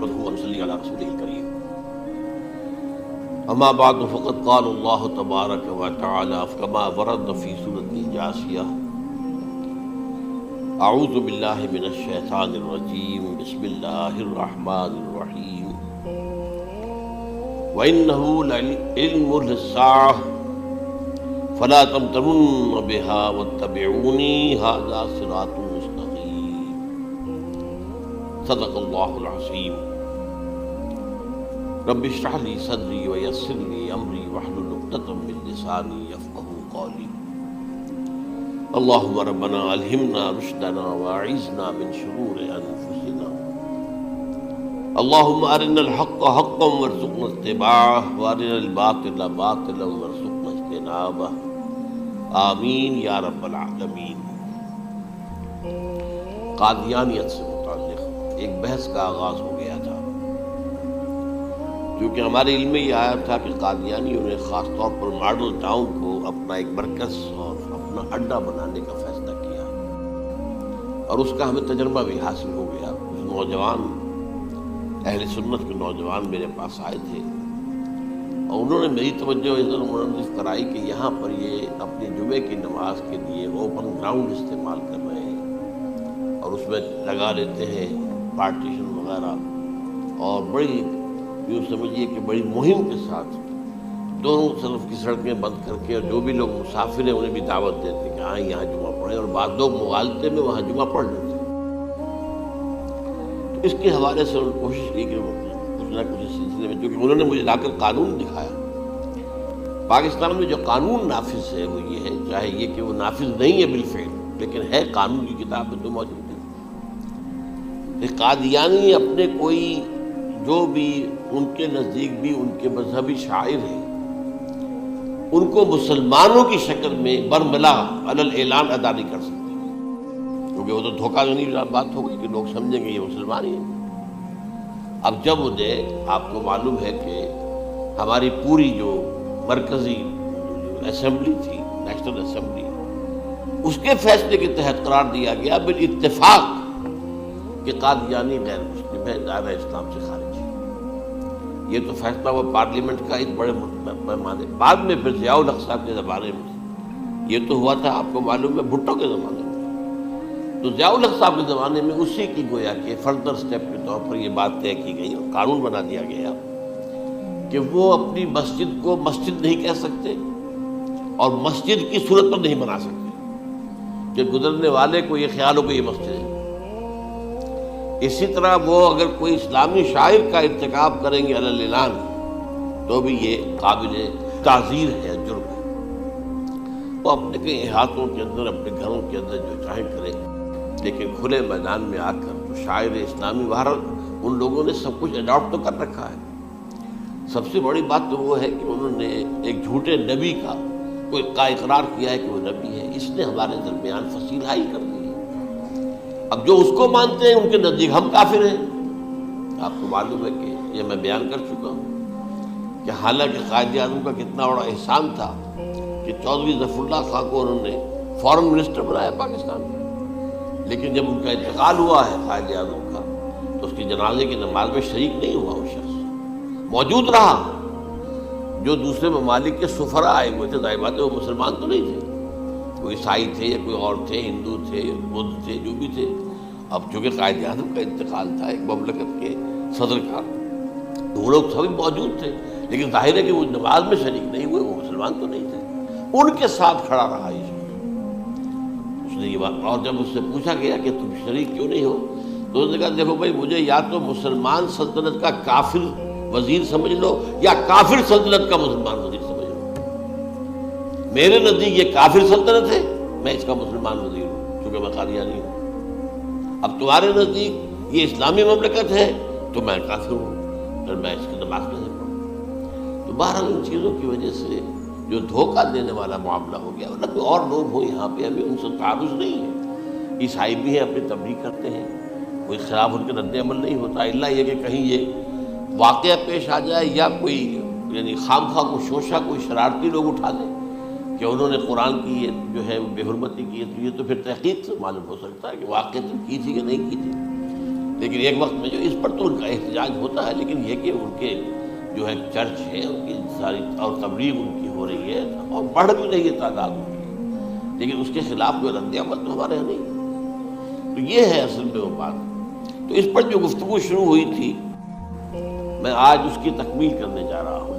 نحمده ونصلي على رسوله الكريم. اما بعد فقد قال الله تبارك وتعالى كما ورد في سورة الجاثية: اعوذ بالله من الشيطان الرجيم بسم الله الرحمن الرحيم وإنه لعلم للساعة فلا تمترن بها واتبعوني هذا صراط مستقيم. صدق الله العظيم. رب اشرح لي صدري ويسر لي أمري واحلل عقدة من لساني يفقهوا قولي. اللهم ربنا ألهمنا رشدنا وأعذنا من شرور أنفسنا. اللهم أرنا الحق حقا وارزقنا اتباعه وأرنا الباطل باطلا وارزقنا اجتنابه. آمین یا رب العالمین. قادیانیت سے متعلق ایک بحث کا آغاز ہو گیا تھا، کیونکہ ہمارے علم میں یہ آیا تھا کہ قادیانیوں نے خاص طور پر ماڈل ٹاؤن کو اپنا ایک مرکز اور اپنا اڈا بنانے کا فیصلہ کیا، اور اس کا ہمیں تجربہ بھی حاصل ہو گیا. نوجوان اہل سنت کے نوجوان میرے پاس آئے تھے اور انہوں نے میری توجہ ادھر منعکس کرائی کہ یہاں پر یہ اپنی جمعے کی نماز کے لیے اوپن گراؤنڈ استعمال کر رہے ہیں اور اس میں لگا لیتے ہیں پارٹیشن وغیرہ، اور بڑی یوں سمجھیے کہ بڑی مہم کے ساتھ دونوں طرف کی سڑکیں بند کر کے، اور جو بھی لوگ مسافر ہیں انہیں بھی دعوت دیتے کہ ہاں یہاں جمعہ پڑھیں، اور بعض لوگ مغالطے میں وہاں جمعہ پڑھ لیتے. تو اس کے حوالے سے انہوں نے کوشش کی کہ کچھ نہ کچھ اس سلسلے میں، کیونکہ انہوں نے مجھے لا کر قانون دکھایا. پاکستان میں جو قانون نافذ ہے وہ یہ ہے، چاہے یہ کہ وہ نافذ نہیں ہے بالفعل، لیکن ہے قانون کی کتاب میں تو موجود ہے کہ قادیانی اپنے کوئی جو بھی ان کے نزدیک بھی ان کے مذہبی شاعر ہیں ان کو مسلمانوں کی شکل میں برملا علی الاعلان ادا نہیں کر سکتے، کیونکہ وہ تو دھوکہ دہی بات ہوگی کہ لوگ سمجھیں گے یہ مسلمان ہی ہیں. اب جب انہیں، آپ کو معلوم ہے کہ ہماری پوری جو مرکزی اسمبلی تھی، نیشنل اسمبلی، اس کے فیصلے کے تحت قرار دیا گیا بالاتفاق کہ قادیانی غیر مسلم ہے، دائرہ اسلام سے خارج ہے. یہ تو فیصلہ وہ پارلیمنٹ کا ایک بڑے پیمانے. بعد میں پھر ضیاء الحق صاحب کے زمانے میں یہ تو ہوا تھا، آپ کو معلوم ہے، بھٹو کے زمانے میں. تو ضیاء الحق صاحب کے زمانے میں اسی کی گویا کہ فردر سٹیپ کے طور پر یہ بات طے کی گئی اور قانون بنا دیا گیا کہ وہ اپنی مسجد کو مسجد نہیں کہہ سکتے اور مسجد کی صورت پر نہیں بنا سکتے کہ گزرنے والے کو یہ خیال ہو کہ یہ مسجد ہے. اسی طرح وہ اگر کوئی اسلامی شاعر کا ارتکاب کریں گے علی الاعلان تو بھی یہ قابل تعزیر ہے، جرم ہے. وہ اپنے کے احاطوں کے اندر، اپنے گھروں کے اندر جو چاہیں کریں، لیکن کھلے میدان میں آ کر تو شاعر اسلامی بہرحال ان لوگوں نے سب کچھ اڈاپٹ تو کر رکھا ہے. سب سے بڑی بات تو وہ ہے کہ انہوں نے ایک جھوٹے نبی کا اقرار کیا ہے کہ وہ نبی ہے. اس نے ہمارے درمیان فصیلہائی کر دی ہے. اب جو اس کو مانتے ہیں ان کے نزدیک ہم کافر ہیں. آپ کو معلوم ہے کہ یہ میں بیان کر چکا ہوں کہ حالانکہ قائد اعظم کا کتنا بڑا احسان تھا کہ چودھری ظفر اللہ خان کو انہوں نے فارن منسٹر بنایا پاکستان میں، لیکن جب ان کا انتقال ہوا ہے قائد اعظم کا تو اس کی جنازے کی نماز میں شریک نہیں ہوا. وہ شخص موجود رہا. جو دوسرے ممالک کے سفراء آئے ہوئے تھے، ظاہر بات ہے وہ مسلمان تو نہیں تھے، کوئی عیسائی تھے یا کوئی اور تھے، ہندو تھے، بدھ تھے، جو بھی تھے. اب چونکہ قائد اعظم کا انتقال تھا ایک مملکت کے صدر کا، تو وہ لوگ سبھی موجود تھے، لیکن ظاہر ہے کہ وہ نماز میں شریک نہیں ہوئے، وہ مسلمان تو نہیں تھے. ان کے ساتھ کھڑا رہا یہ شخص. اس نے یہ بات، اور جب اس سے پوچھا گیا کہ تم شریک کیوں نہیں ہو تو اس نے کہا دیکھو بھائی، مجھے یا تو مسلمان سلطنت کا کافر وزیر سمجھ لو یا کافر سلطنت کا مسلمان وزیر سمجھ لو. میرے نزدیک یہ کافر سلطنت ہے، میں اس کا مسلمان وزیر ہوں کیونکہ میں قادیانی ہوں. اب تمہارے نزدیک یہ اسلامی مملکت ہے تو میں کافر ہوں، پھر میں اس کی نماز کیسے پڑھوں. تو بہرحال ان چیزوں کی وجہ سے جو دھوکہ دینے والا معاملہ ہو گیا. ورنہ کوئی اور لوگ ہوں یہاں پہ، ہمیں ان سے تعارض نہیں ہے. عیسائی بھی ہیں، اپنی تبلیغ کرتے ہیں، کوئی خلاف ان کے رد عمل نہیں ہوتا، الا یہ کہ کہیں یہ واقعہ پیش آ جائے یا کوئی یعنی خام خواہ کو شوشہ کوئی شرارتی لوگ اٹھا دیں کہ انہوں نے قرآن کی یہ جو ہے بے حرمتی کی ہے، تو یہ تو پھر تحقیق سے معلوم ہو سکتا ہے کہ واقعہ کی تھی کہ نہیں کی تھی. لیکن ایک وقت میں جو اس پر تو ان کا احتجاج ہوتا ہے، لیکن یہ کہ ان کے جو ہے چرچ ہے، ان کی ساری اور تبلیغ ان کی ہو رہی ہے اور بڑھ بھی رہی ہے تعداد ان کی، لیکن اس کے خلاف جو رد عمل تو ہمارے یہاں نہیں۔ تو یہ ہے اصل میں وہ بات۔ تو اس پر جو گفتگو شروع ہوئی تھی میں آج اس کی تکمیل کرنے جا رہا ہوں۔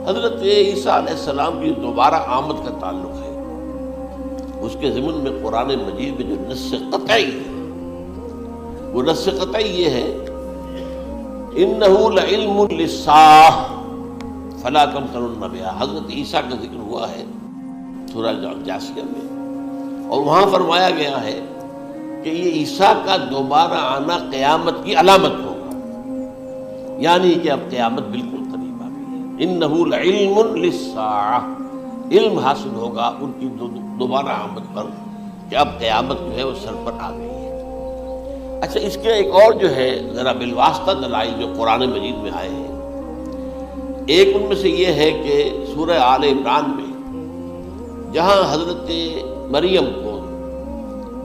حضرت عیسیٰ علیہ السلام کی دوبارہ آمد کا تعلق ہے، اس کے ضمن میں قرآن مجید میں جو نص قطعی ہے، وہ نص قطعی یہ ہے اِنَّهُ لَعِلْمٌ لِلسَّاعَةِ فَلَا تَمْتَرُنَّ بِهَا۔ حضرت عیسیٰ کا ذکر ہوا ہے سورہ جاسیہ میں، اور وہاں فرمایا گیا ہے کہ یہ عیسیٰ کا دوبارہ آنا قیامت کی علامت ہوگا، یعنی کہ اب قیامت بالکل قریب آ گئی ہے۔ اِنَّهُ لَعِلْمٌ لِلسَّاعَةِ، علم حاصل ہوگا ان کی دوبارہ آمد پر کہ اب قیامت جو ہے وہ سر پر آ گئی ہے۔ اچھا، اس کے ایک اور جو ہے ذرا بالواسطہ دلائل جو قرآن مجید میں آئے ہیں، ایک ان میں سے یہ ہے کہ سورہ آل عمران میں جہاں حضرت مریم کو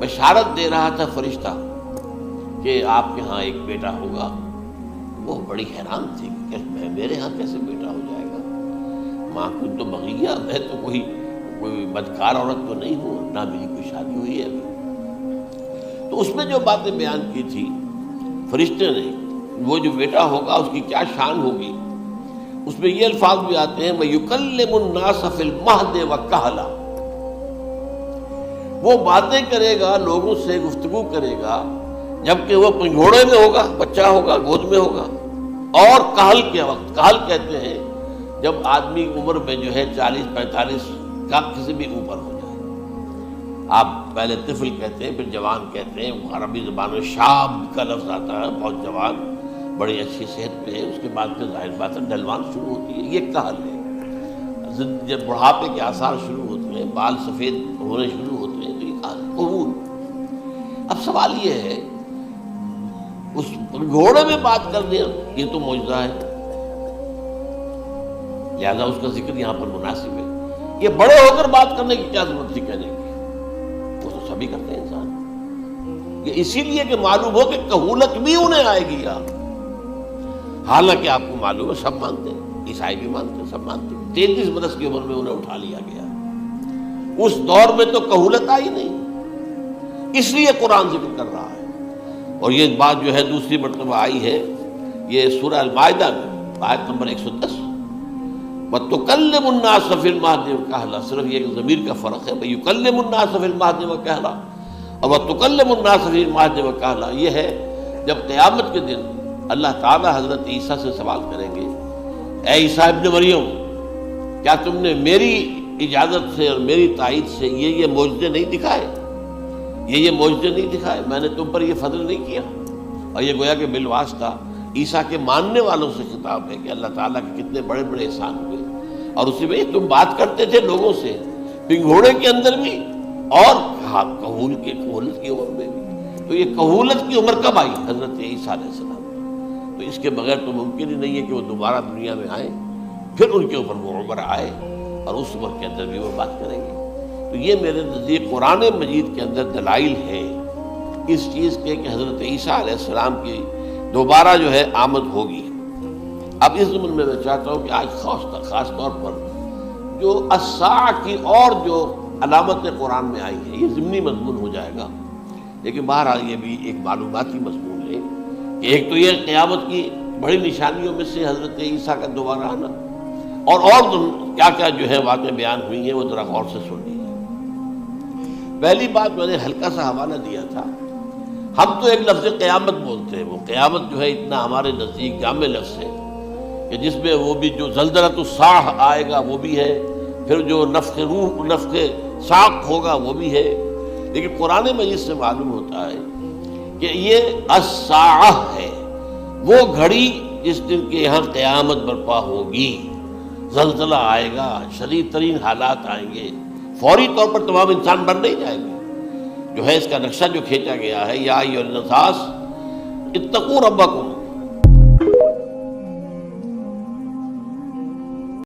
بشارت دے رہا تھا فرشتہ کہ آپ کے ہاں ایک بیٹا ہوگا، وہ بڑی حیران تھی کہ میرے ہاں کیسے بیٹا ہو جائے گا، ماں کن تو بغیہ، میں تو کوئی بدکار عورت تو نہیں ہوں، نہ میری کوئی شادی ہوئی ہے ابھی۔ تو اس میں جو باتیں بیان کی تھی فرشتے نے، وہ جو بیٹا ہوگا اس کی کیا شان ہوگی، اس میں یہ الفاظ بھی آتے ہیں وَيُكَلِّمُ النَّاسَ فِي الْمَهْدِ وَكَهْلًا، وہ باتیں کرے گا، لوگوں سے گفتگو کرے گا جبکہ وہ پنگھوڑے میں ہوگا، بچہ ہوگا، گود میں ہوگا، اور کہل کے وقت، کہل کہتے ہیں جب آدمی عمر میں جو ہے 40-45 کا کسی بھی اوپر ہو جائے، آپ پہلے طفل کہتے ہیں، پھر جوان کہتے ہیں، عربی زبان میں شاب کا لفظ آتا ہے، بہت جوان، بڑی اچھی صحت پہ ہے، اس کے بعد پھر ظاہر بات ہے ڈھلوان شروع ہوتی ہے، یہ کہل ہے۔ جب بڑھاپے کے آثار شروع ہوتے ہیں، بال سفید ہونے شروع ہوتے ہیں، تو یہ کہل، قبول۔ اب سوال یہ ہے اس گھوڑے میں بات کر دیا، یہ تو معجزہ ہے، لہذا اس کا ذکر یہاں پر مناسب ہے۔ یہ بڑے ہو کر بات کرنے کی کیا ضرورت تھی کہنے کی، وہ تو سبھی کرتے ہیں انسان، یہ اسی لیے کہ معلوم ہو کہ کہولت بھی انہیں آئے گی یار، حالانکہ آپ کو معلوم ہے سب مانتے ہیں، عیسائی بھی مانتے ہیں، سب مانتے ہیں، 33 برس کی عمر میں انہیں اٹھا لیا گیا، اس دور میں تو کہولت آئی نہیں، اس لیے قرآن ذکر کر رہا ہے۔ اور یہ بات جو ہے دوسری مرتبہ آئی ہے، یہ سورہ المائدہ میں آیت نمبر 110 وَتُكَلِّمُ النَّاسَ فِي الْمَهْدِ وَكَهْلًا، صرف یہ ضمیر کا فرق ہے، وَيُكَلِّمُ النَّاسَ فِي الْمَهْدِ وَكَهْلًا اور وَتُكَلِّمُ النَّاسَ فِي الْمَهْدِ وَكَهْلًا، یہ ہے جب قیامت کے دن اللہ تعالیٰ حضرت عیسیٰ سے سوال کریں گے، اے عیسیٰ ابن مریم، کیا تم نے میری اجازت سے اور میری تائید سے یہ معجزے نہیں دکھائے، یہ معجزے نہیں دکھائے، میں نے تم پر یہ فضل نہیں کیا؟ اور یہ گویا کہ بالواسطہ عیسیٰ کے ماننے والوں سے خطاب ہے کہ اللہ تعالیٰ کے کتنے بڑے بڑے احسان ہوئے، اور اسی میں تم بات کرتے تھے لوگوں سے پنگھوڑے کے اندر بھی اور کہولت کی عمر میں بھی، تو یہ کہولت کی عمر کب آئی؟ حضرت عیسیٰ علیہ السلام، تو اس کے بغیر تو ممکن ہی نہیں ہے کہ وہ دوبارہ دنیا میں آئیں، پھر ان کے اوپر وہ عمر آئے اور اس عمر کے اندر بھی وہ بات کریں گے۔ تو یہ میرے نزدیک قرآن مجید کے اندر دلائل ہے اس چیز کے کہ حضرت عیسیٰ علیہ السلام کی دوبارہ جو ہے آمد ہوگی۔ اب اس ضمن میں چاہتا ہوں کہ آج خاص طور پر جو الساعہ کی اور جو علامتیں قرآن میں آئی ہیں، یہ ضمنی مضمون ہو جائے گا، لیکن بہرحال یہ بھی ایک معلوماتی مضمون ہے کہ ایک تو یہ قیامت کی بڑی نشانیوں میں سے حضرت عیسیٰ کا دوبارہ آنا، اور کیا کیا جو ہے واقع بیان ہوئی ہیں وہ ذرا غور سے سن لیجیے۔ پہلی بات میں نے ہلکا سا حوالہ دیا تھا، ہم تو ایک لفظ قیامت بولتے ہیں، وہ قیامت جو ہے اتنا ہمارے نزدیک جامع لفظ ہے کہ جس میں وہ بھی جو زلزلۃ الساعہ آئے گا وہ بھی ہے، پھر جو نفخ روح، نفخ ساق ہوگا وہ بھی ہے، لیکن قرآن مجید سے معلوم ہوتا ہے کہ یہ الساعہ ہے، وہ گھڑی جس دن کے یہاں قیامت برپا ہوگی، زلزلہ آئے گا، شدید ترین حالات آئیں گے، فوری طور پر تمام انسان بن نہیں جائیں گے۔ جو ہے اس کا نقشہ جو کھینچا گیا ہے، یا ایھا الناس اتقوا ربکم،